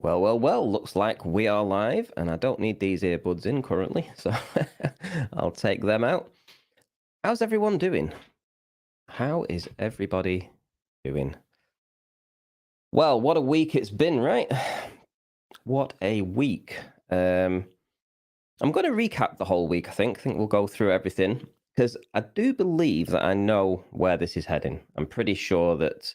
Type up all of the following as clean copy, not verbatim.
Well, looks like we are live, and I don't need these earbuds in currently, so I'll take them out. How's everyone doing? How is everybody doing? Well, what a week it's been, right? What a week. I'm going to recap the whole week, I think. I think we'll go through everything, because I do believe that I know where this is heading. I'm pretty sure that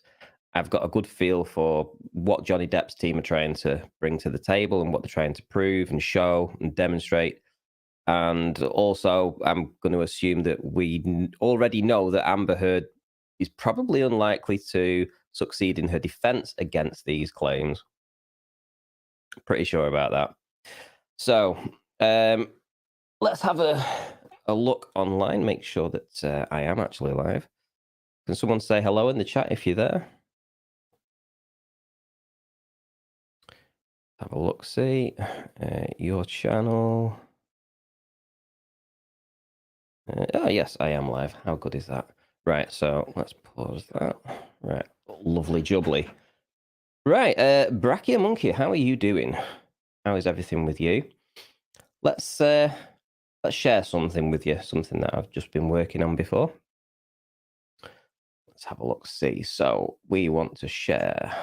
I've got a good feel for what Johnny Depp's team are trying to bring to the table and what they're trying to prove and show and demonstrate. And also, I'm going to assume that we already know that Amber Heard is probably unlikely to succeed in her defense against these claims. Pretty sure about that. So, let's have a look online, make sure that I am actually live. Can someone say hello in the chat if you're there? Have a look, see your channel. Oh, yes, I am live. How good is that? Right, so let's pause that. Right, lovely jubbly. Right, Brachia Monkey, how are you doing? How is everything with you? Let's share something with you, something that I've just been working on before. Let's have a look, see. So we want to share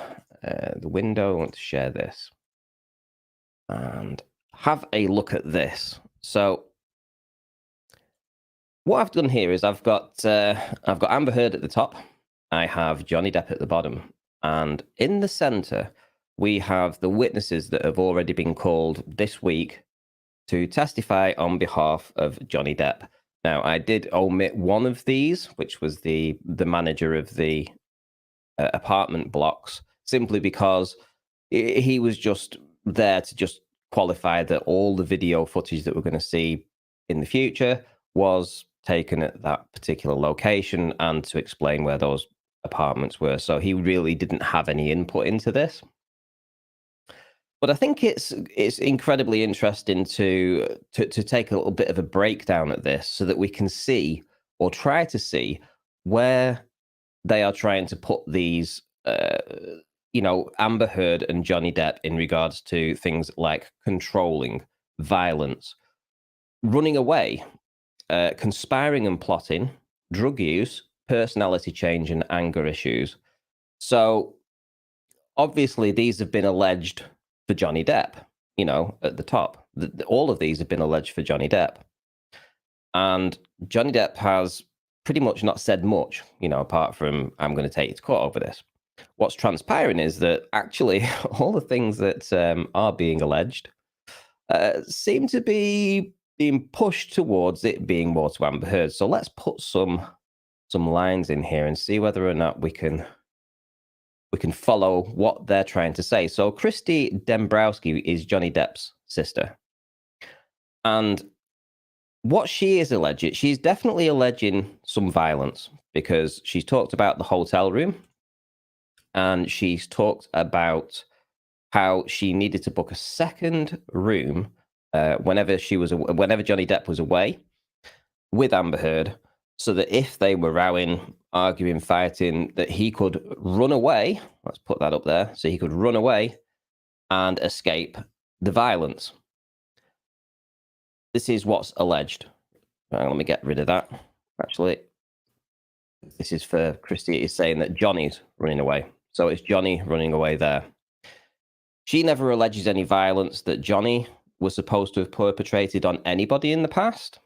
the window, we want to share this. And have a look at this. So what I've done here is I've got Amber Heard at the top. I have Johnny Depp at the bottom. And in the center, we have the witnesses that have already been called this week to testify on behalf of Johnny Depp. Now, I did omit one of these, which was the manager of the apartment blocks, simply because he was just there to just qualify that all the video footage that we're going to see in the future was taken at that particular location and to explain where those apartments were. So he really didn't have any input into this. But I think it's incredibly interesting to take a little bit of a breakdown at this so that we can see or try to see where they are trying to put these Amber Heard and Johnny Depp in regards to things like controlling, violence, running away, conspiring and plotting, drug use, personality change, and anger issues. So obviously these have been alleged for Johnny Depp, at the top. All of these have been alleged for Johnny Depp. And Johnny Depp has pretty much not said much, apart from, I'm going to take you to court over this. What's transpiring is that actually all the things that are being alleged seem to be being pushed towards it being more to Amber Heard. So let's put some lines in here and see whether or not we can follow what they're trying to say. So Christy Dembrowski is Johnny Depp's sister. And what she is alleging, she's definitely alleging some violence because she's talked about the hotel room and she's talked about how she needed to book a second room whenever Johnny Depp was away with Amber Heard, so that if they were rowing, arguing, fighting, that he could run away. Let's put that up there. So he could run away and escape the violence. This is what's alleged. Right, let me get rid of that. Actually, this is for Christy. Is saying that Johnny's running away. So it's Johnny running away there. She never alleges any violence that Johnny was supposed to have perpetrated on anybody in the past.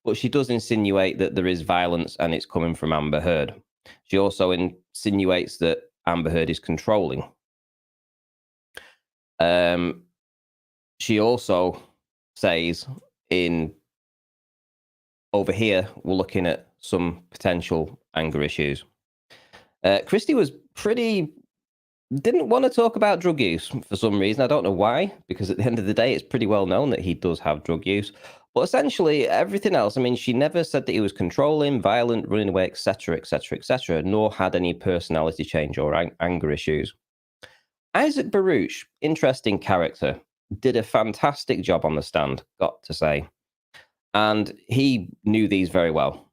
But she does insinuate that there is violence and it's coming from Amber Heard. She also insinuates that Amber Heard is controlling. She also says over here, we're looking at some potential anger issues. Christy was didn't want to talk about drug use for some reason. I don't know why, because at the end of the day, it's pretty well known that he does have drug use. But essentially, everything else, I mean, she never said that he was controlling, violent, running away, etc., etc., etc., nor had any personality change or anger issues. Isaac Baruch, interesting character, did a fantastic job on the stand, got to say. And he knew these very well.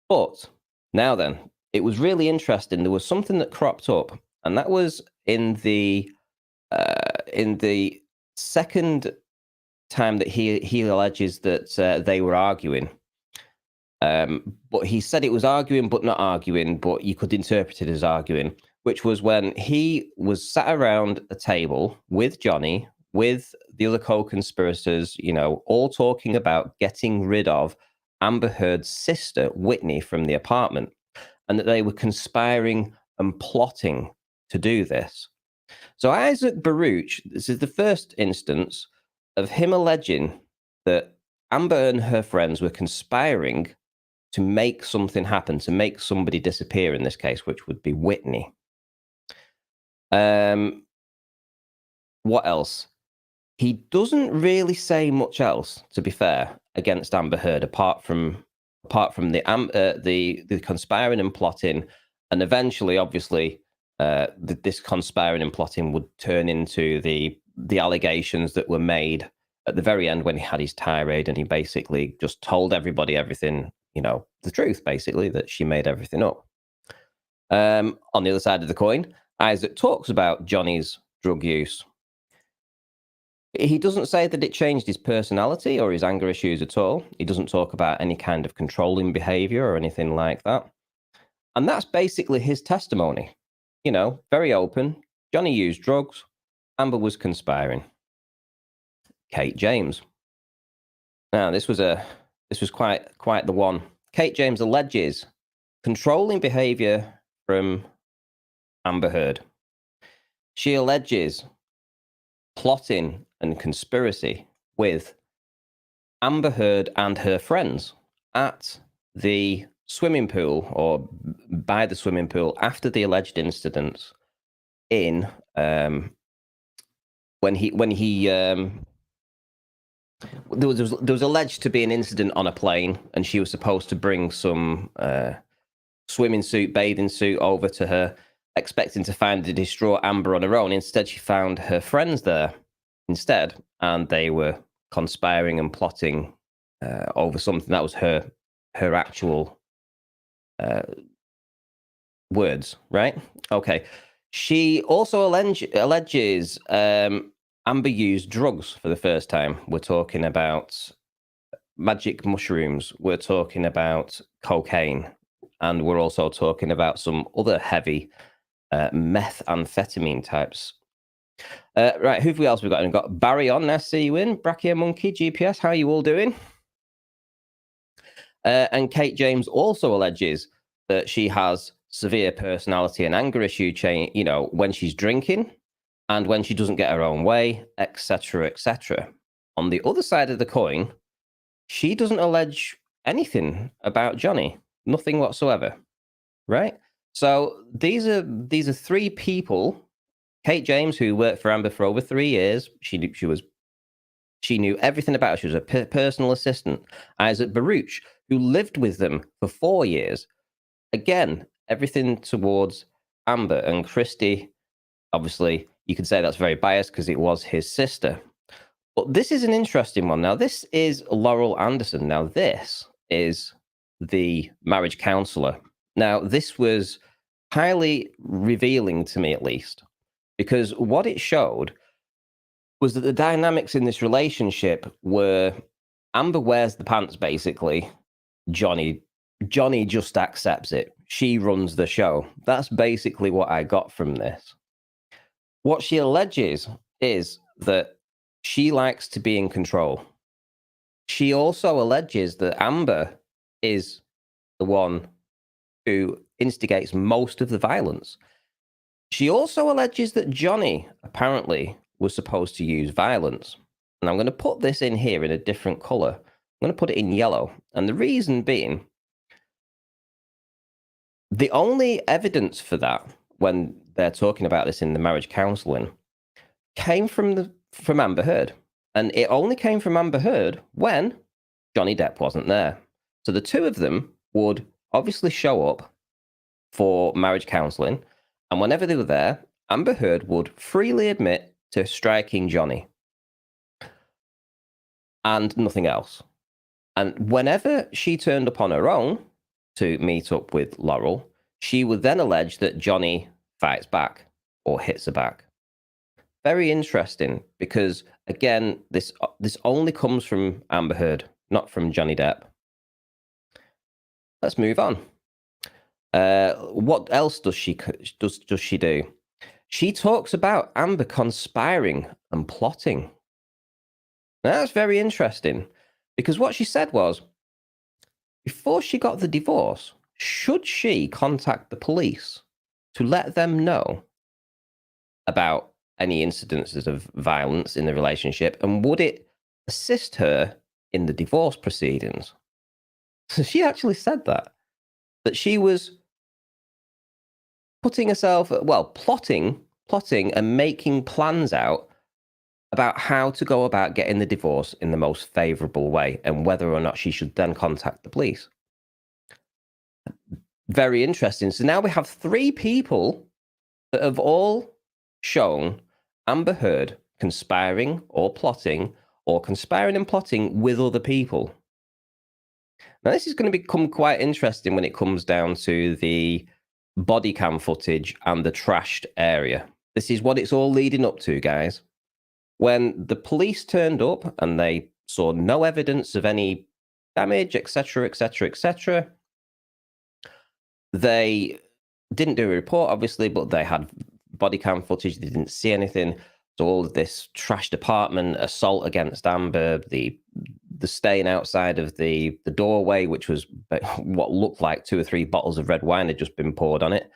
But now then, it was really interesting. There was something that cropped up, and that was in the in the second time that he alleges that they were arguing. But he said it was arguing, but not arguing, but you could interpret it as arguing, which was when he was sat around a table with Johnny, with the other co-conspirators, all talking about getting rid of Amber Heard's sister, Whitney, from the apartment, and that they were conspiring and plotting to do this. So Isaac Baruch, this is the first instance of him alleging that Amber and her friends were conspiring to make something happen, to make somebody disappear in this case, which would be Whitney. What else? He doesn't really say much else, to be fair, against Amber Heard, apart from the conspiring and plotting, and eventually, obviously, this conspiring and plotting would turn into the allegations that were made at the very end when he had his tirade, and he basically just told everybody everything, the truth, basically, that she made everything up. On the other side of the coin, Isaac talks about Johnny's drug use. He doesn't say that it changed his personality or his anger issues at all. He doesn't talk about any kind of controlling behavior or anything like that. And that's basically his testimony. Very open. Johnny used drugs. Amber was conspiring. Kate James. Now, this was quite the one. Kate James alleges controlling behavior from Amber Heard. She alleges plotting and conspiracy with Amber Heard and her friends at the swimming pool, or by the swimming pool, after the alleged incidents in when he there was alleged to be an incident on a plane, and she was supposed to bring some swimming suit, bathing suit over to her, expecting to find a distraught Amber on her own. Instead, she found her friends there instead, and they were conspiring and plotting over something. That was her actual words, right? Okay. She also alleges Amber used drugs for the first time. We're talking about magic mushrooms. We're talking about cocaine. And we're also talking about some other heavy methamphetamine types. Right, who else we got? We've got Barry on. Nice to see you in. Brachia Monkey, GPS, how are you all doing? And Kate James also alleges that she has severe personality and anger issue change, when she's drinking and when she doesn't get her own way, etc., etc. On the other side of the coin, she doesn't allege anything about Johnny, nothing whatsoever, right? So these are three people. Kate James, who worked for Amber for over 3 years, she knew everything about her. She was a personal assistant. Isaac Baruch, who lived with them for 4 years. Again, everything towards Amber. And Christy, obviously, you could say that's very biased because it was his sister. But this is an interesting one. Now, this is Laurel Anderson. Now, this is the marriage counselor. Now, this was highly revealing to me, at least, because what it showed was that the dynamics in this relationship were Amber wears the pants, basically. Johnny just accepts it. She runs the show. That's basically what I got from this. What she alleges is that she likes to be in control. She also alleges that Amber is the one who instigates most of the violence. She also alleges that Johnny apparently was supposed to use violence. And I'm going to put this in here in a different color. I'm going to put it in yellow. And the reason being, the only evidence for that, when they're talking about this in the marriage counseling, came from Amber Heard. And it only came from Amber Heard when Johnny Depp wasn't there. So the two of them would obviously show up for marriage counseling. And whenever they were there, Amber Heard would freely admit to striking Johnny and nothing else. And whenever she turned up on her own to meet up with Laurel, she would then allege that Johnny fights back or hits her back. very interesting because, again, this only comes from Amber Heard, not from Johnny Depp. Let's move on. What else does she do? She talks about Amber conspiring and plotting. Now, that's very interesting because what she said was, before she got the divorce, should she contact the police to let them know about any incidences of violence in the relationship, and would it assist her in the divorce proceedings? So she actually said that she was putting herself, well, plotting and making plans out about how to go about getting the divorce in the most favorable way and whether or not she should then contact the police. Very interesting. So now we have 3 people that have all shown Amber Heard conspiring or plotting, or conspiring and plotting with other people. Now, this is going to become quite interesting when it comes down to the body cam footage and the trashed area. This is what it's all leading up to, guys. When the police turned up and they saw no evidence of any damage, etc., etc., etc., they didn't do a report, obviously, but they had body cam footage. They didn't see anything. So all of this trashed apartment, assault against Amber, the stain outside of the doorway, which was what looked like 2 or 3 bottles of red wine had just been poured on it.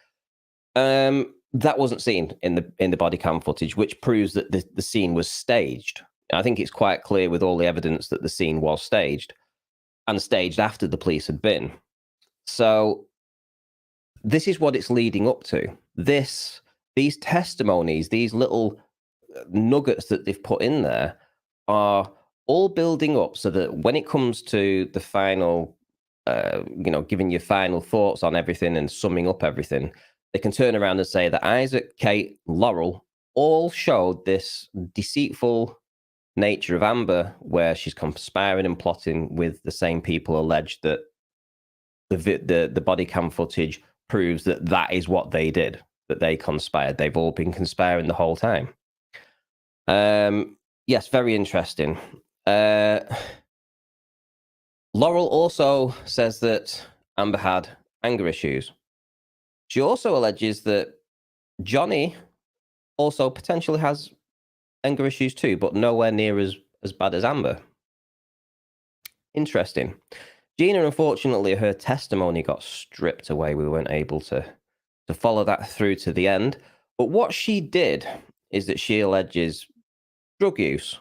That wasn't seen in the body cam footage, which proves that the scene was staged. I think it's quite clear with all the evidence that the scene was staged, and staged after the police had been. So this is what it's leading up to. These testimonies, these little nuggets that they've put in there are all building up so that when it comes to the final, giving your final thoughts on everything and summing up everything, they can turn around and say that Isaac, Kate, Laurel all showed this deceitful nature of Amber, where she's conspiring and plotting with the same people alleged that the body cam footage proves that is what they did, that they conspired. They've all been conspiring the whole time. Yes, very interesting. Laurel also says that Amber had anger issues. She also alleges that Johnny also potentially has anger issues too, but nowhere near as bad as Amber. Interesting. Gina, unfortunately, her testimony got stripped away. We weren't able to follow that through to the end. But what she did is that she alleges drug use,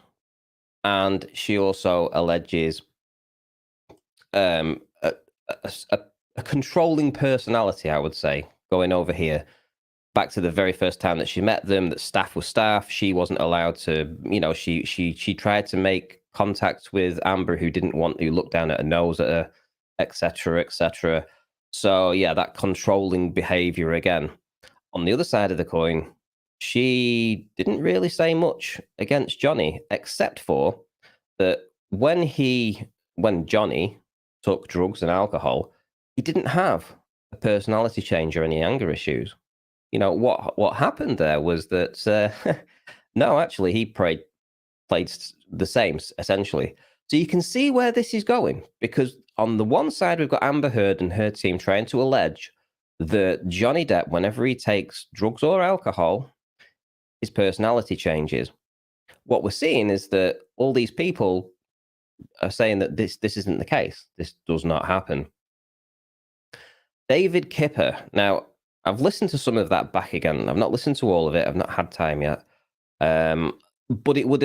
and she also alleges a controlling personality, I would say, going over here back to the very first time that she met them, that staff was staff. She wasn't allowed to, she tried to make contact with Amber, who looked down at her nose at her, etc., etc. So yeah, that controlling behavior again. On the other side of the coin, she didn't really say much against Johnny, except for that when Johnny took drugs and alcohol, he didn't have a personality change or any anger issues. What happened there was that no, actually, he played the same, essentially. So you can see where this is going, because on the one side, we've got Amber Heard and her team trying to allege that Johnny Depp, whenever he takes drugs or alcohol, his personality changes. What we're seeing is that all these people are saying that this isn't the case. This does not happen. David Kipper. Now, I've listened to some of that back again. I've not listened to all of it. I've not had time yet. But it would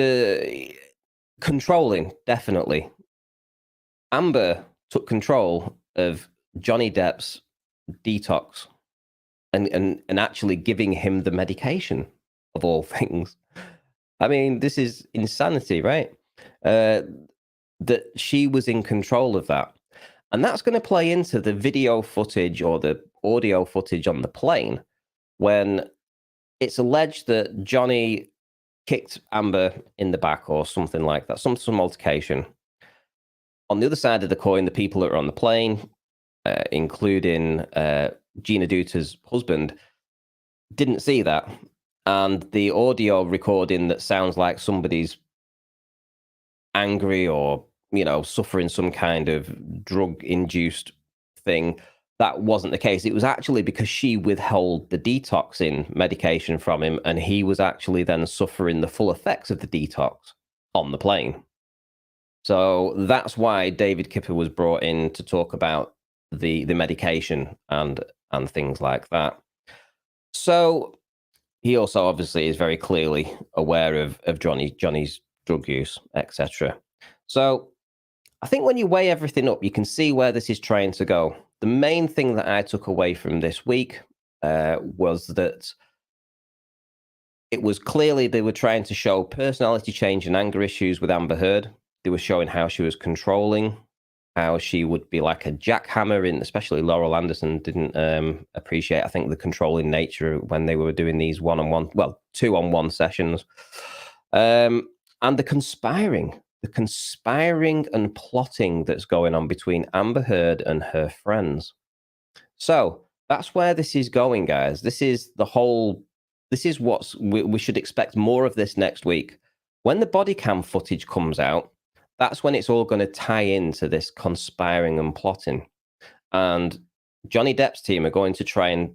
controlling, definitely. Amber took control of Johnny Depp's detox and actually giving him the medication, of all things. I mean, this is insanity, right? That she was in control of that. And that's going to play into the video footage or the audio footage on the plane when it's alleged that Johnny kicked Amber in the back or something like that, some altercation. On the other side of the coin, the people that are on the plane, including Gina Duta's husband, didn't see that. and the audio recording that sounds like somebody's angry or, suffering some kind of drug-induced thing, that wasn't the case. It was actually because she withheld the detoxing medication from him, and he was actually then suffering the full effects of the detox on the plane. So that's why David Kipper was brought in to talk about the medication and things like that. So he also obviously is very clearly aware of Johnny's drug use, etc. So I think when you weigh everything up, you can see where this is trying to go. The main thing that I took away from this week was that it was clearly they were trying to show personality change and anger issues with Amber Heard. They were showing how she was controlling, how she would be like a jackhammer, in especially Laurel Anderson didn't appreciate, I think, the controlling nature when they were doing these one-on-one, well, 2-on-1 sessions. And the conspiring and plotting that's going on between Amber Heard and her friends. So that's where this is going, guys. This is what we should expect more of this next week. When the body cam footage comes out, that's when it's all going to tie into this conspiring and plotting. And Johnny Depp's team are going to try and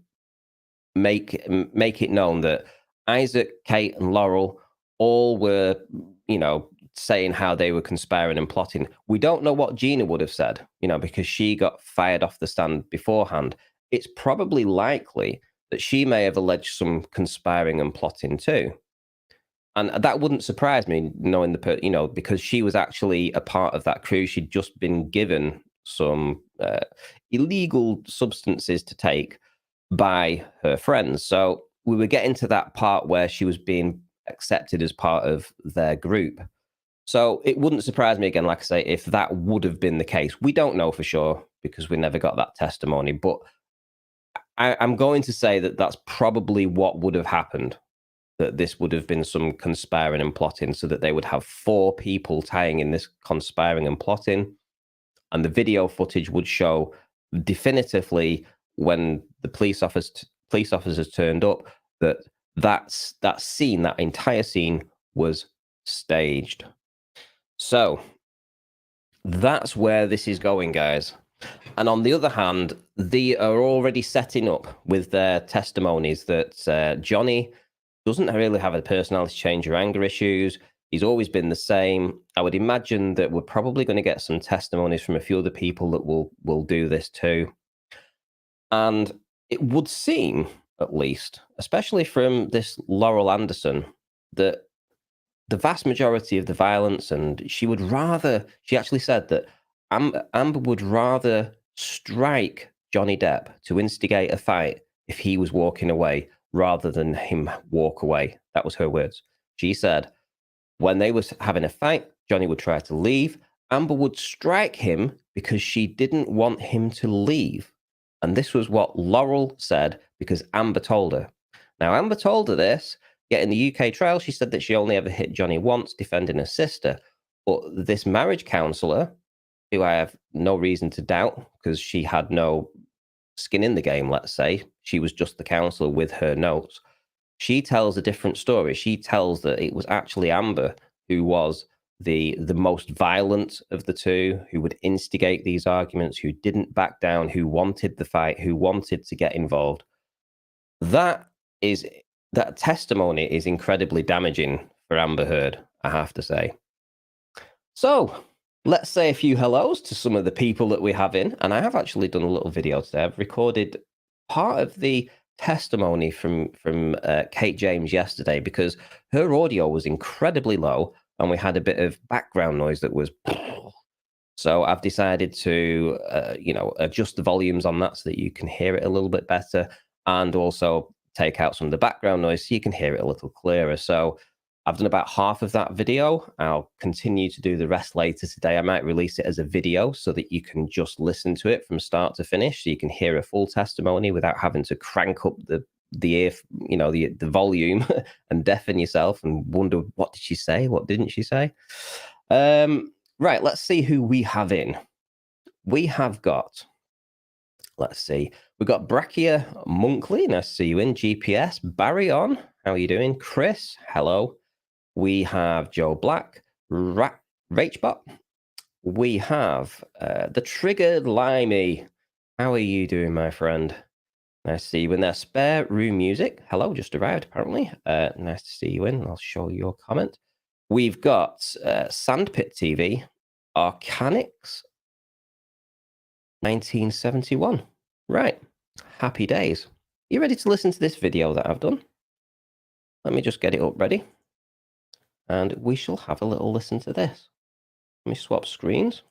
make it known that Isaac, Kate, and Laurel all were, saying how they were conspiring and plotting. We don't know what Gina would have said, because she got fired off the stand beforehand. It's probably likely that she may have alleged some conspiring and plotting too. And that wouldn't surprise me, knowing because she was actually a part of that crew. She'd just been given some illegal substances to take by her friends. So we were getting to that part where she was being accepted as part of their group. So it wouldn't surprise me, again, like I say, if that would have been the case. We don't know for sure because we never got that testimony. But I'm going to say that that's probably what would have happened, that this would have been some conspiring and plotting, so that they would have 4 people tying in this conspiring and plotting. And the video footage would show definitively when the police officers turned up that scene, that entire scene, was staged. So that's where this is going, guys. And on the other hand, they are already setting up with their testimonies that Johnny doesn't really have a personality change or anger issues. He's always been the same. I would imagine that we're probably going to get some testimonies from a few other people that will do this too. And it would seem, at least, especially from this Laurel Anderson, that the vast majority of the violence, and she actually said that Amber would rather strike Johnny Depp to instigate a fight if he was walking away rather than him walk away. That was her words. She said when they was having a fight, Johnny would try to leave. Amber would strike him because she didn't want him to leave. And this was what Laurel said because Amber told her. Now, Amber told her this, yet in the UK trial, she said that she only ever hit Johnny once defending her sister. But this marriage counsellor, who I have no reason to doubt because she had no skin in the game, let's say, she was just the counsellor with her notes, she tells a different story. She tells that it was actually Amber who was the most violent of the two, who would instigate these arguments, who didn't back down, who wanted the fight, who wanted to get involved. That testimony is incredibly damaging for Amber Heard, I have to say. So let's say a few hellos to some of the people that we have in. And I have actually done a little video today. I've recorded part of the testimony from Kate James yesterday because her audio was incredibly low and we had a bit of background noise that was... So I've decided to, adjust the volumes on that so that you can hear it a little bit better, and also take out some of the background noise so you can hear it a little clearer. So I've done about half of that video. I'll continue to do the rest later today. I might release it as a video so that you can just listen to it from start to finish, so you can hear a full testimony without having to crank up the ear, the volume and deafen yourself and wonder, what did she say? What didn't she say? Right, let's see who we have in. We have got, let's see, we've got Brachia Monkley, nice to see you in. GPS, Barry on. How are you doing? Chris, hello. We have Joe Black, Rachbot. We have the Triggered Limey. How are you doing, my friend? Nice to see you in there. Spare Room Music. Hello, just arrived, apparently. Nice to see you in. I'll show your comment. We've got Sandpit TV, Arcanics, 1971. Right. Happy days. You ready to listen to this video that I've done? Let me just get it up ready. And we shall have a little listen to this. Let me swap screens.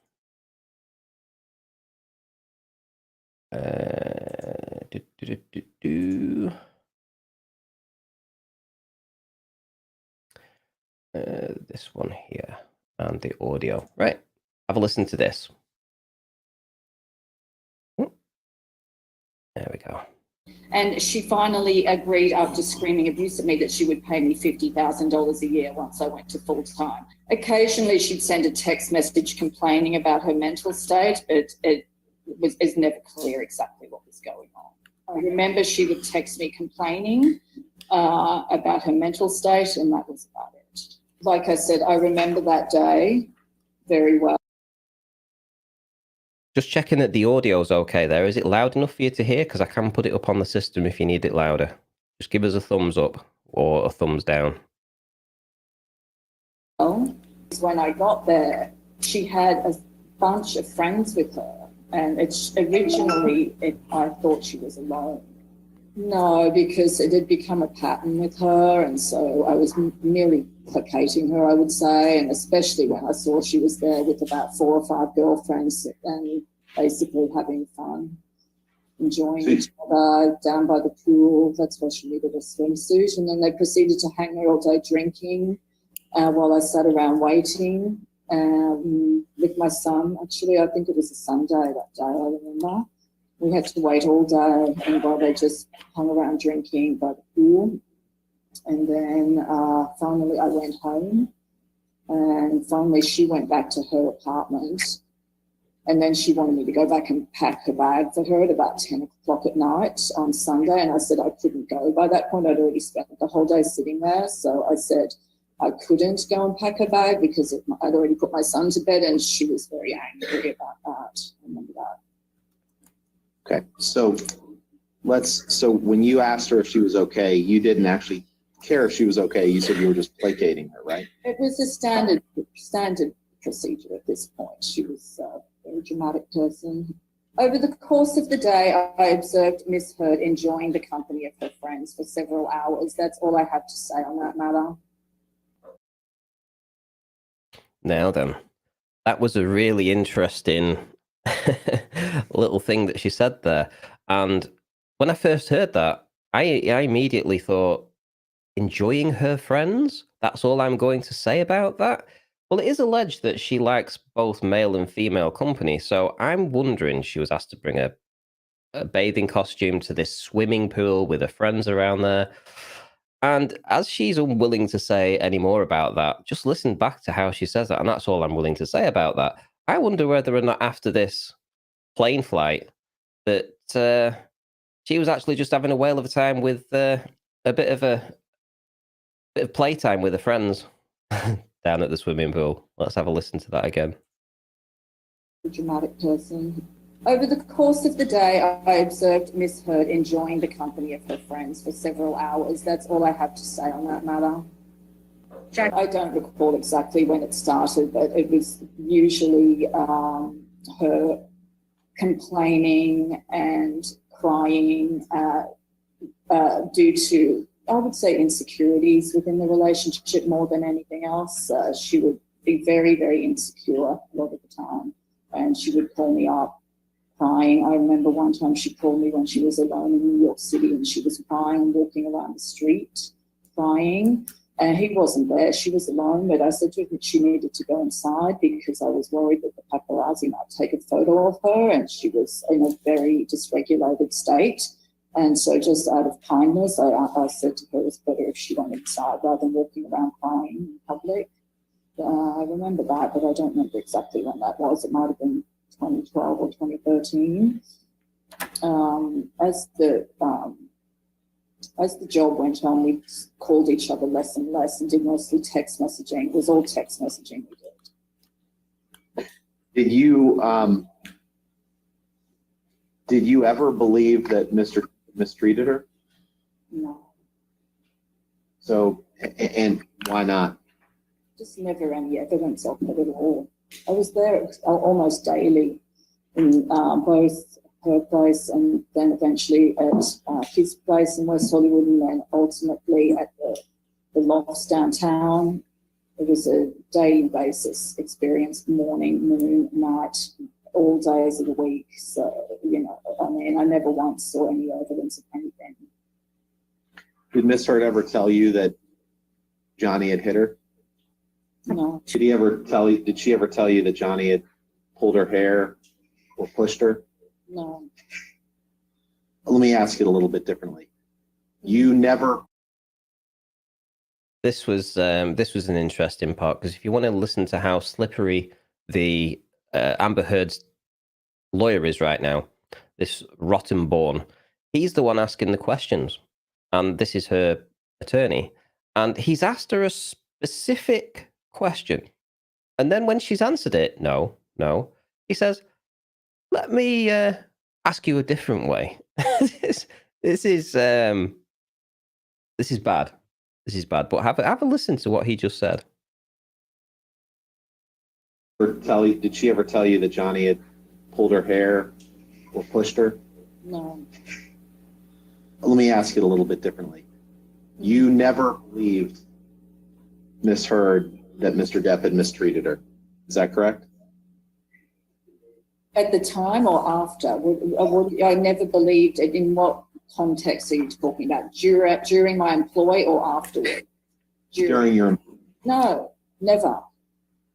This one here and the audio. Right, have a listen to this. There we go. And she finally agreed, after screaming abuse at me, that she would pay me $50,000 a year once I went to full time. Occasionally she'd send a text message complaining about her mental state, but it's never clear exactly what was going on. I remember she would text me complaining about her mental state, and that was about it. Like I said, I remember that day very well. Just checking that the audio's okay there. Is it loud enough for you to hear? Because I can put it up on the system if you need it louder. Just give us a thumbs up or a thumbs down. When I got there, she had a bunch of friends with her, and originally I thought she was alone. No, because it had become a pattern with her, and so I was merely placating her, I would say, and especially when I saw she was there with about 4 or 5 girlfriends and basically having fun, enjoying each other down by the pool. That's why she needed a swimsuit. And then they proceeded to hang there all day drinking while I sat around waiting with my son. Actually, I think it was a Sunday that day, I remember. We had to wait all day, and while they just hung around drinking by the pool. And then finally I went home, and finally she went back to her apartment, and then she wanted me to go back and pack her bag for her at about 10 o'clock at night on Sunday, and I said I couldn't go. By that point I'd already spent the whole day sitting there, so I said I couldn't go and pack her bag because I'd already put my son to bed, and she was very angry about that. I remember that. Okay, so when you asked her if she was okay, you didn't actually care if she was okay. You said you were just placating her, right? It was a standard procedure at this point. She was a very dramatic person. Over the course of the day, I observed Miss Heard enjoying the company of her friends for several hours. That's all I have to say on that matter. Now then, that was a really interesting little thing that she said there. And when I first heard that, I immediately thought, enjoying her friends? That's all I'm going to say about that? Well, it is alleged that she likes both male and female company, so I'm wondering she was asked to bring a bathing costume to this swimming pool with her friends around there. And as she's unwilling to say any more about that, just listen back to how she says that, and that's all I'm willing to say about that. I wonder whether or not after this plane flight that she was actually just having a whale of a time with a bit of playtime with her friends down at the swimming pool. Let's have a listen to that again. A dramatic person. Over the course of the day, I observed Miss Heard enjoying the company of her friends for several hours. That's all I have to say on that matter. I don't recall exactly when it started, but it was usually her complaining and crying due to, I would say, insecurities within the relationship more than anything else. She would be very, very insecure a lot of the time, and she would call me up crying. I remember one time she called me when she was alone in New York City, and she was crying and walking around the street crying. And he wasn't there. She was alone, but I said to her that she needed to go inside because I was worried that the paparazzi might take a photo of her, and she was in a very dysregulated state. And so just out of kindness, I said to her it was better if she went inside rather than walking around crying in public. I remember that, but I don't remember exactly when that was. It might have been 2012 or 2013. as the job went on, we called each other less and less and did mostly text messaging. It was all text messaging we did. Did you ever believe that Mr. mistreated her? No, So, and why not? just never any evidence of it at all. I was there almost daily in both her place and then eventually at his place in West Hollywood, and then ultimately at the lofts downtown. It was a daily basis experience, morning, noon, night, all days of the week. So, you know, I mean, I never once saw any evidence of anything. Did Miss Hurd ever tell you that Johnny had hit her? No, Did she ever tell you that Johnny had pulled her hair or pushed her? no. Let me ask it a little bit differently. You never. This was an interesting part, because if you want to listen to how slippery the Amber Heard's lawyer is right now, this Rottenborn, he's the one asking the questions, and this is her attorney, and he's asked her a specific question, and then when she's answered it, no, he says, "Let me ask you a different way." This is bad. This is bad. But have a listen to what he just said. Did she ever tell you that Johnny had pulled her hair or pushed her? No, Let me ask it a little bit differently. You never believed Miss Heard that Mr. Depp had mistreated her. Is that correct? at the time or after? I never believed it. In what context are you talking about? During my employ or afterward? During your. No, never.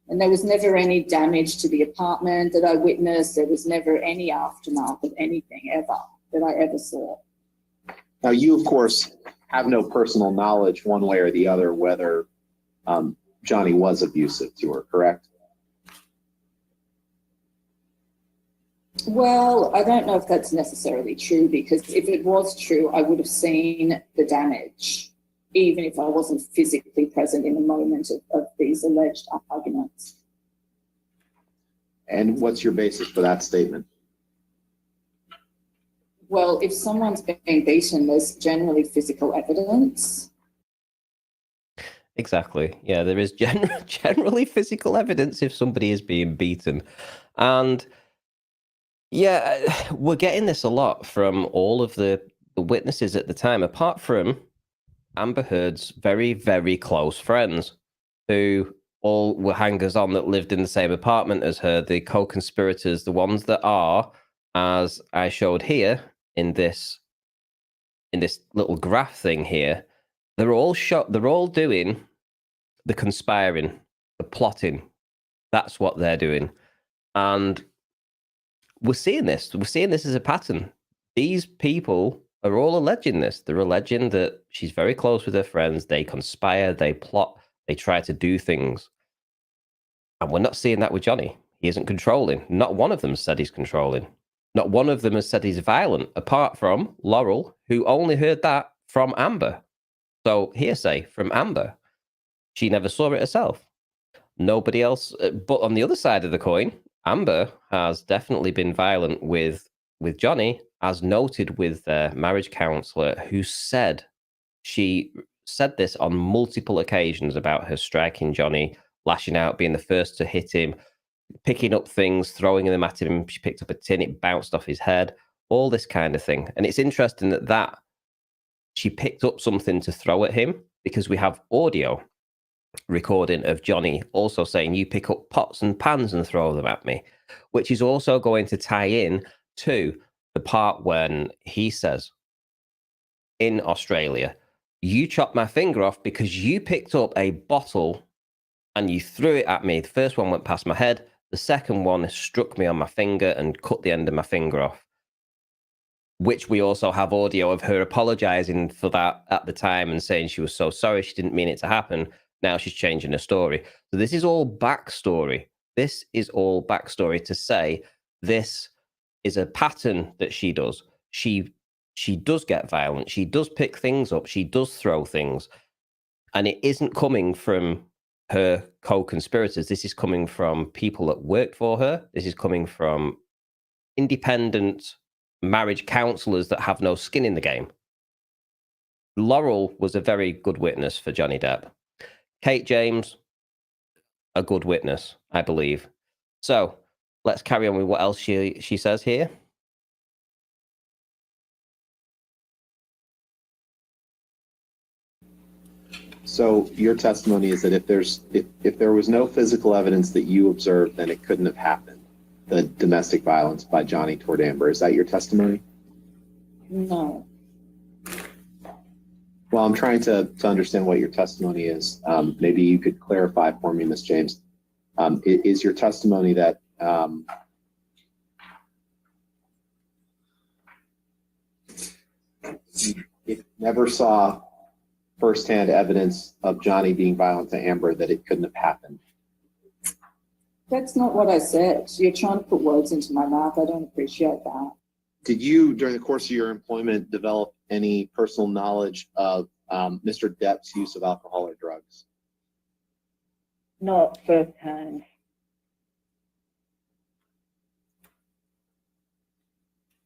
And there was never any damage to the apartment that I witnessed. There was never any aftermath of anything ever that I ever saw. Now, you, of course, have no personal knowledge one way or the other whether Johnny was abusive to her, correct? Well, I don't know if that's necessarily true, because if it was true, I would have seen the damage, even if I wasn't physically present in the moment of these alleged arguments. And what's your basis for that statement? Well, if someone's being beaten, there's generally physical evidence. Exactly. Yeah, there is generally physical evidence if somebody is being beaten. And yeah, we're getting this a lot from all of the witnesses at the time, apart from Amber Heard's very, very close friends, who all were hangers-on that lived in the same apartment as her, the co-conspirators, the ones that are, as I showed here in this little graph thing here, they're all doing the conspiring, the plotting. That's what they're doing. And we're seeing this as a pattern. These people are all alleging this. They're alleging that she's very close with her friends. They conspire, they plot, they try to do things. And we're not seeing that with Johnny. He isn't controlling. Not one of them said he's controlling. Not one of them has said he's violent, apart from Laurel, who only heard that from Amber. So hearsay from Amber. She never saw it herself. Nobody else. But on the other side of the coin, Amber has definitely been violent with Johnny, as noted with their marriage counselor, who said she said this on multiple occasions about her striking Johnny, lashing out, being the first to hit him, picking up things, throwing them at him. She picked up a tin, it bounced off his head, all this kind of thing. And it's interesting that she picked up something to throw at him, because we have audio recording of Johnny also saying, "You pick up pots and pans and throw them at me," which is also going to tie in to the part when he says, in Australia, "You chopped my finger off because you picked up a bottle and you threw it at me. The first one went past my head. The second one struck me on my finger and cut the end of my finger off." Which we also have audio of her apologizing for that at the time and saying she was so sorry, she didn't mean it to happen. Now she's changing her story. So this is all backstory. This is all backstory to say this is a pattern that she does. She she does get violent. She does pick things up. She does throw things. And it isn't coming from her co-conspirators. This is coming from people that worked for her. This is coming from independent marriage counselors that have no skin in the game. Laurel was a very good witness for Johnny Depp. Kate James, a good witness, I believe. So let's carry on with what else she says here. So your testimony is that if there was no physical evidence that you observed, then it couldn't have happened. The domestic violence by Johnny toward Amber. Is that your testimony? No. Well, I'm trying to understand what your testimony is. Maybe you could clarify for me, Ms. James. Is your testimony that you never saw firsthand evidence of Johnny being violent to Amber, that it couldn't have happened? That's not what I said. You're trying to put words into my mouth. I don't appreciate that. Did you, during the course of your employment, develop any personal knowledge of Mr. Depp's use of alcohol or drugs? Not firsthand.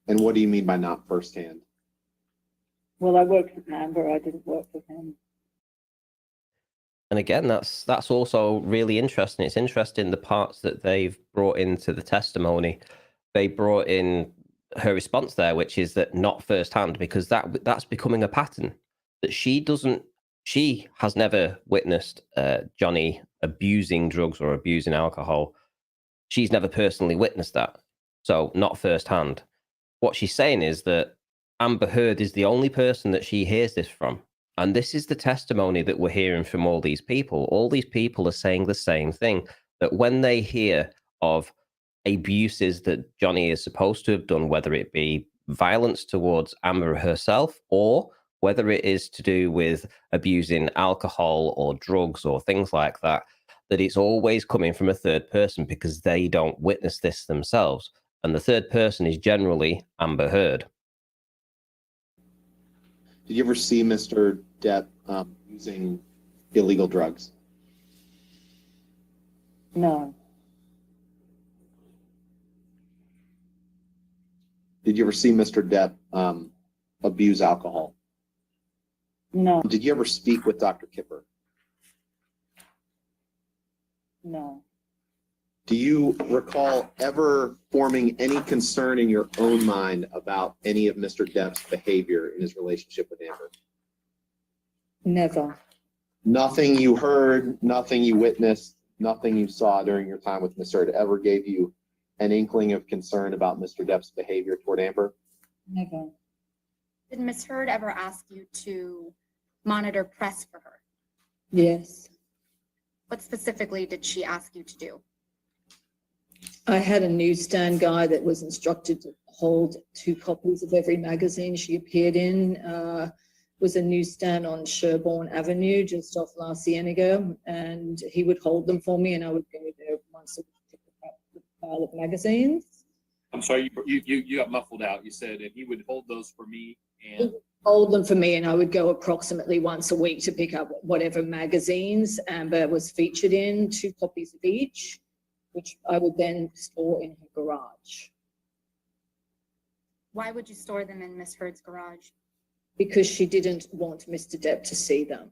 And what do you mean by not firsthand? Well, I worked with Amber. I didn't work with him. And again, that's also really interesting. It's interesting the parts that they've brought into the testimony. They brought in her response there, which is that not firsthand, because that's becoming a pattern. That she has never witnessed Johnny abusing drugs or abusing alcohol. She's never personally witnessed that. So not firsthand. What she's saying is that Amber Heard is the only person that she hears this from. And this is the testimony that we're hearing from all these people. All these people are saying the same thing, that when they hear of abuses that Johnny is supposed to have done, whether it be violence towards Amber herself or whether it is to do with abusing alcohol or drugs or things like that, that it's always coming from a third person because they don't witness this themselves. And the third person is generally Amber Heard. Did you ever see Mr. Depp using illegal drugs? No. Did you ever see Mr. Depp abuse alcohol? No. Did you ever speak with Dr. Kipper? No. Do you recall ever forming any concern in your own mind about any of Mr. Depp's behavior in his relationship with Amber? Never. Nothing you heard, nothing you witnessed, nothing you saw during your time with Ms. Heard ever gave you an inkling of concern about Mr. Depp's behavior toward Amber? Never. Did Ms. Heard ever ask you to monitor press for her? Yes. What specifically did she ask you to do? I had a newsstand guy that was instructed to hold 2 copies of every magazine she appeared in. Was a newsstand on Sherborne Avenue, just off La Cienega, and he would hold them for me, and I would go there once a week to pick up a pile of magazines. I'm sorry, you got muffled out. You said, and he would hold those for me and Hold them for me, and I would go approximately once a week to pick up whatever magazines Amber was featured in, 2 copies of each, which I would then store in her garage. Why would you store them in Ms. Heard's garage? Because she didn't want Mr. Depp to see them.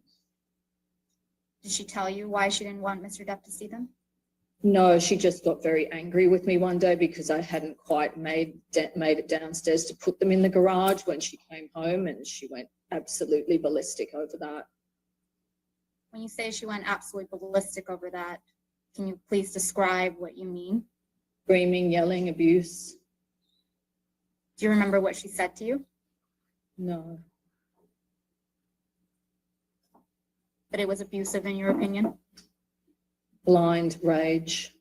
Did she tell you why she didn't want Mr. Depp to see them? No, she just got very angry with me one day because I hadn't quite made it downstairs to put them in the garage when she came home, and she went absolutely ballistic over that. When you say she went absolutely ballistic over that, can you please describe what you mean? Screaming, yelling, abuse. Do you remember what she said to you? No. That it was abusive in your opinion? Blind rage.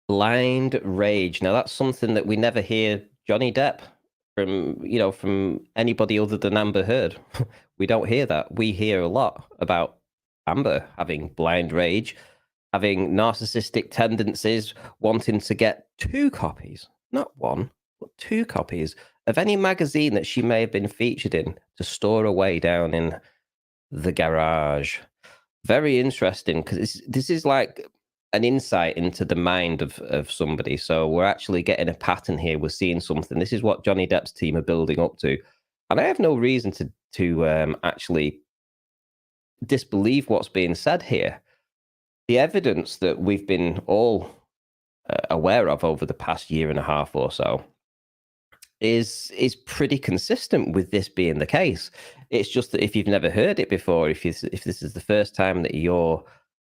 Blind rage. Now that's something that we never hear Johnny Depp from anybody other than Amber Heard. We don't hear that. We hear a lot about Amber having blind rage, having narcissistic tendencies, wanting to get 2 copies, not 1, 2 copies of any magazine that she may have been featured in to store away down in the garage. Very interesting, because this is like an insight into the mind of somebody. So we're actually getting a pattern here. We're seeing something. This is what Johnny Depp's team are building up to. And I have no reason to actually disbelieve what's being said here. The evidence that we've been all aware of over the past year and a half or so is pretty consistent with this being the case. It's just that if you've never heard it before, if this is the first time that you're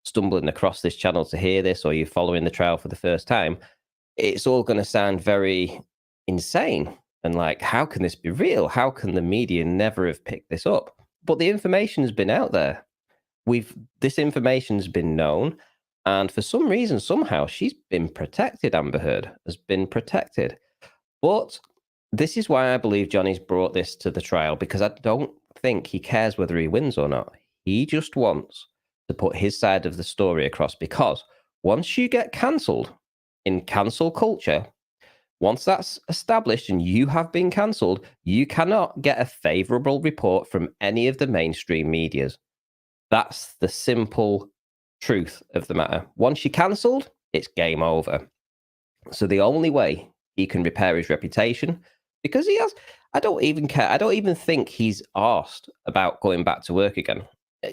stumbling across this channel to hear this, or you're following the trial for the first time, it's all going to sound very insane and like, how can this be real? How can the media never have picked this up? But the information has been out there. This information's been known, and for some reason, somehow, she's been protected. Amber Heard has been protected. But this is why I believe Johnny's brought this to the trial, because I don't think he cares whether he wins or not. He just wants to put his side of the story across, because once you get cancelled in cancel culture, once that's established and you have been cancelled, you cannot get a favorable report from any of the mainstream medias. That's the simple truth of the matter. Once you're cancelled, it's game over. So the only way he can repair his reputation, because he has, I don't even care. I don't even think he's asked about going back to work again.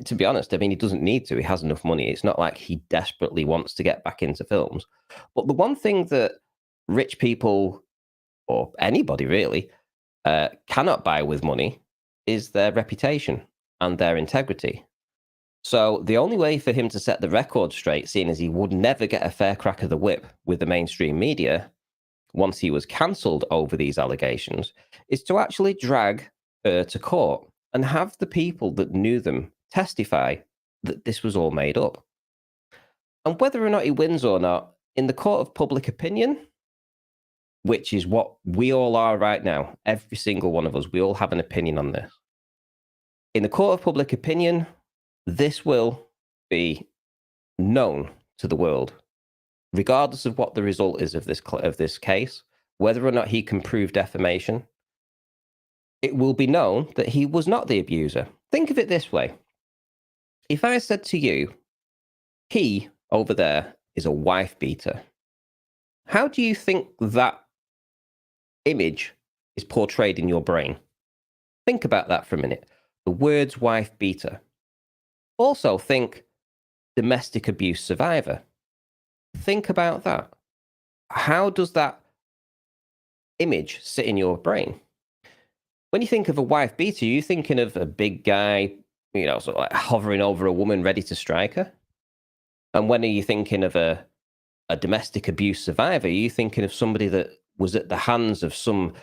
To be honest, I mean, he doesn't need to. He has enough money. It's not like he desperately wants to get back into films. But the one thing that rich people, or anybody really, cannot buy with money is their reputation and their integrity. So the only way for him to set the record straight, seeing as he would never get a fair crack of the whip with the mainstream media once he was cancelled over these allegations, is to actually drag her to court and have the people that knew them testify that this was all made up. And whether or not he wins or not, in the court of public opinion, which is what we all are right now, every single one of us, we all have an opinion on this. In the court of public opinion, this will be known to the world, regardless of what the result is of this case, whether or not he can prove defamation. It will be known that he was not the abuser. Think of it this way. If I said to you, he over there is a wife beater, how do you think that image is portrayed in your brain? Think about that for a minute. The words wife beater. Also think domestic abuse survivor. Think about that. How does that image sit in your brain? When you think of a wife beater, are you thinking of a big guy, sort of like hovering over a woman ready to strike her? And when are you thinking of a domestic abuse survivor? Are you thinking of somebody that was at the hands of some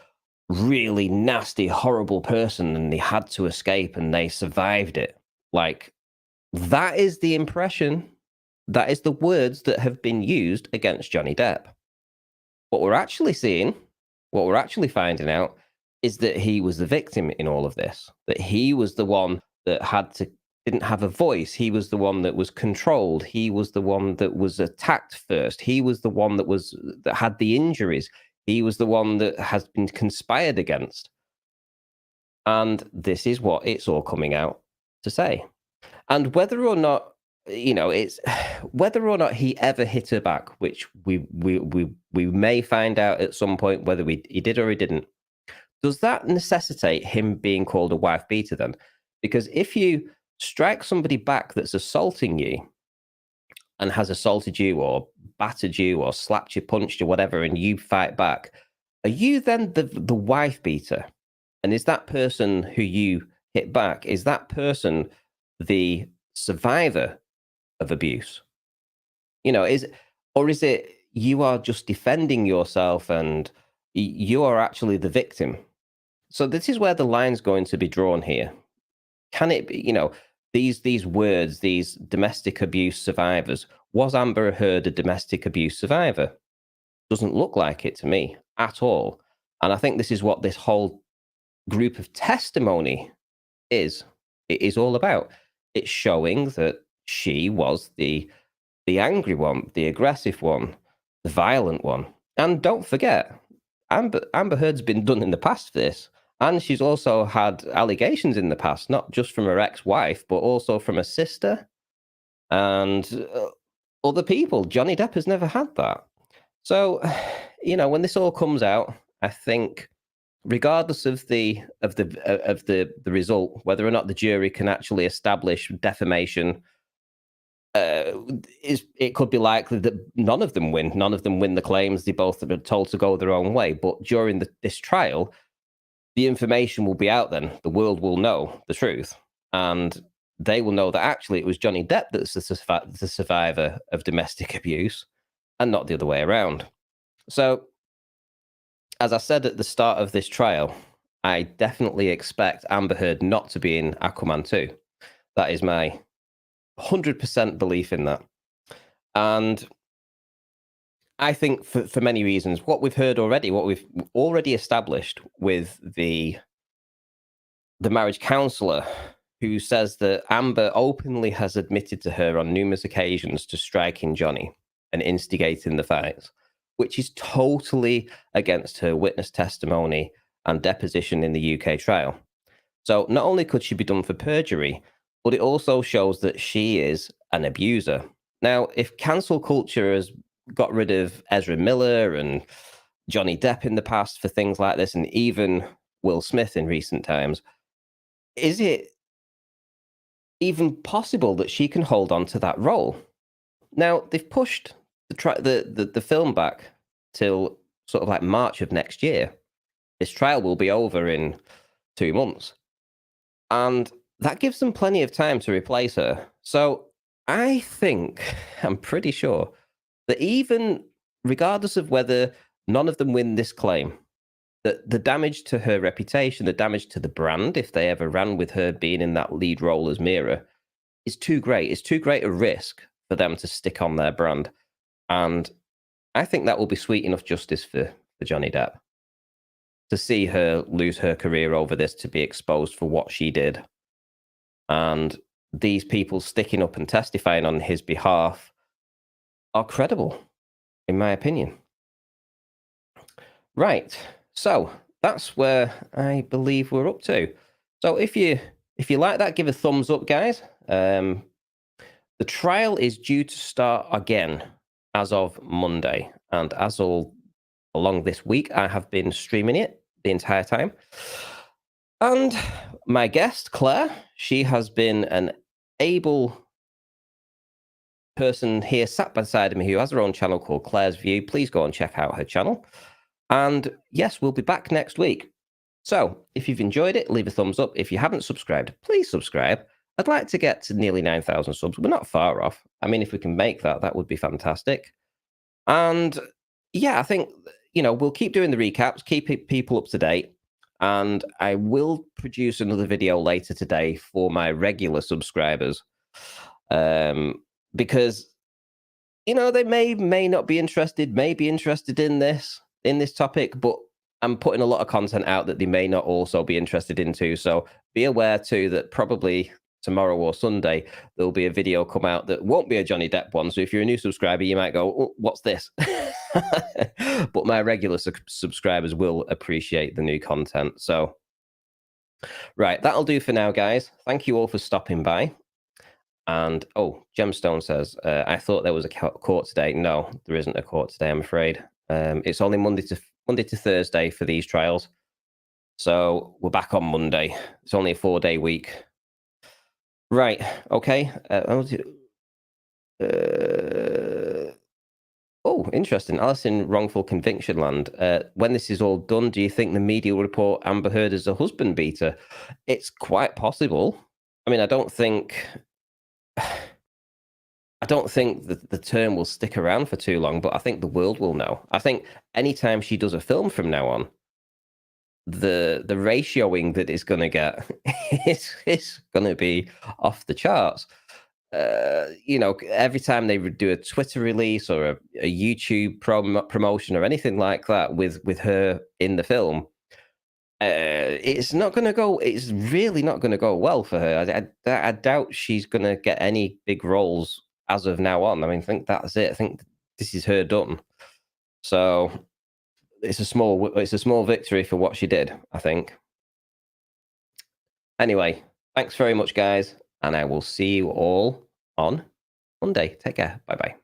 really nasty, horrible person and they had to escape and they survived it? Like, that is the impression, that is the words that have been used against Johnny Depp. What we're actually seeing, what we're actually finding out, is that he was the victim in all of this, that he was the one that didn't have a voice. He was the one that was controlled. He was the one that was attacked first. He was the one that had the injuries. He was the one that has been conspired against. And this is what it's all coming out to say. And whether or not, it's whether or not he ever hit her back, which we may find out at some point whether he did or he didn't. Does that necessitate him being called a wife beater then? Because if you strike somebody back that's assaulting you and has assaulted you or battered you or slapped you, punched you, whatever, and you fight back, are you then the wife beater? And is that person who you hit back, is that person the survivor of abuse? Is it you are just defending yourself and you are actually the victim? So this is where the line's going to be drawn here. Can it be, these words, these domestic abuse survivors, was Amber Heard a domestic abuse survivor? Doesn't look like it to me at all. And I think this is what this whole group of testimony is all about. It's showing that she was the angry one, the aggressive one, the violent one. And don't forget, Amber Heard's been done in the past for this. And she's also had allegations in the past, not just from her ex-wife, but also from her sister and other people. Johnny Depp has never had that. So, when this all comes out, I think, regardless of the result, whether or not the jury can actually establish defamation, it could be likely that none of them win. None of them win the claims. They both have been told to go their own way. But during this trial, the information will be out then. The world will know the truth. And they will know that actually it was Johnny Depp that's the survivor of domestic abuse and not the other way around. So, as I said at the start of this trial, I definitely expect Amber Heard not to be in Aquaman 2. That is my 100% belief in that. And I think for many reasons, what we've heard already, what we've already established with the marriage counselor, who says that Amber openly has admitted to her on numerous occasions to striking Johnny and instigating the fights, which is totally against her witness testimony and deposition in the UK trial. So not only could she be done for perjury, but it also shows that she is an abuser. Now, if cancel culture has got rid of Ezra Miller and Johnny Depp in the past for things like this, and even Will Smith in recent times, is it even possible that she can hold on to that role? Now, they've pushed the film back till sort of like March of next year. This trial will be over in 2 months. And that gives them plenty of time to replace her. So I think, I'm pretty sure, that even regardless of whether none of them win this claim, that the damage to her reputation, the damage to the brand, if they ever ran with her being in that lead role as Mira, is too great. It's too great a risk for them to stick on their brand. And I think that will be sweet enough justice for Johnny Depp. To see her lose her career over this, to be exposed for what she did. And these people sticking up and testifying on his behalf are credible, in my opinion. Right. So that's where I believe we're up to. So if you like that, give a thumbs up, guys. The trial is due to start again as of Monday. And as all along this week, I have been streaming it the entire time. And my guest, Claire, she has been an able person here sat beside me who has her own channel called Claire's View. Please go and check out her channel. And yes, we'll be back next week. So if you've enjoyed it, leave a thumbs up. If you haven't subscribed, please subscribe. I'd like to get to nearly 9,000 subs. We're not far off. I mean, if we can make that, that would be fantastic. And yeah, I think, we'll keep doing the recaps, keep people up to date. And I will produce another video later today for my regular subscribers. Because, they may not be interested, may be interested in this topic, but I'm putting a lot of content out that they may not also be interested in too. So be aware too that probably tomorrow or Sunday, there'll be a video come out that won't be a Johnny Depp one. So if you're a new subscriber, you might go, oh, what's this? But my regular subscribers will appreciate the new content. So, right, that'll do for now, guys. Thank you all for stopping by. And, Gemstone says, I thought there was a court today. No, there isn't a court today, I'm afraid. It's only Monday to Thursday for these trials. So we're back on Monday. It's only a 4-day week. Right, okay. Interesting. Alice in wrongful conviction land. When this is all done, do you think the media will report Amber Heard as a husband beater? It's quite possible. I mean, I don't think the term will stick around for too long, but I think the world will know. I think anytime she does a film from now on, the ratioing that is going to get is going to be off the charts. Every time they do a Twitter release or a YouTube promotion or anything like that with her in the film, it's not going to go. It's really not going to go well for her. I doubt she's going to get any big roles as of now on. I mean, I think that's it. I think this is her done. So it's a small victory for what she did, I think. Anyway, thanks very much, guys, and I will see you all on Monday. Take care. Bye bye.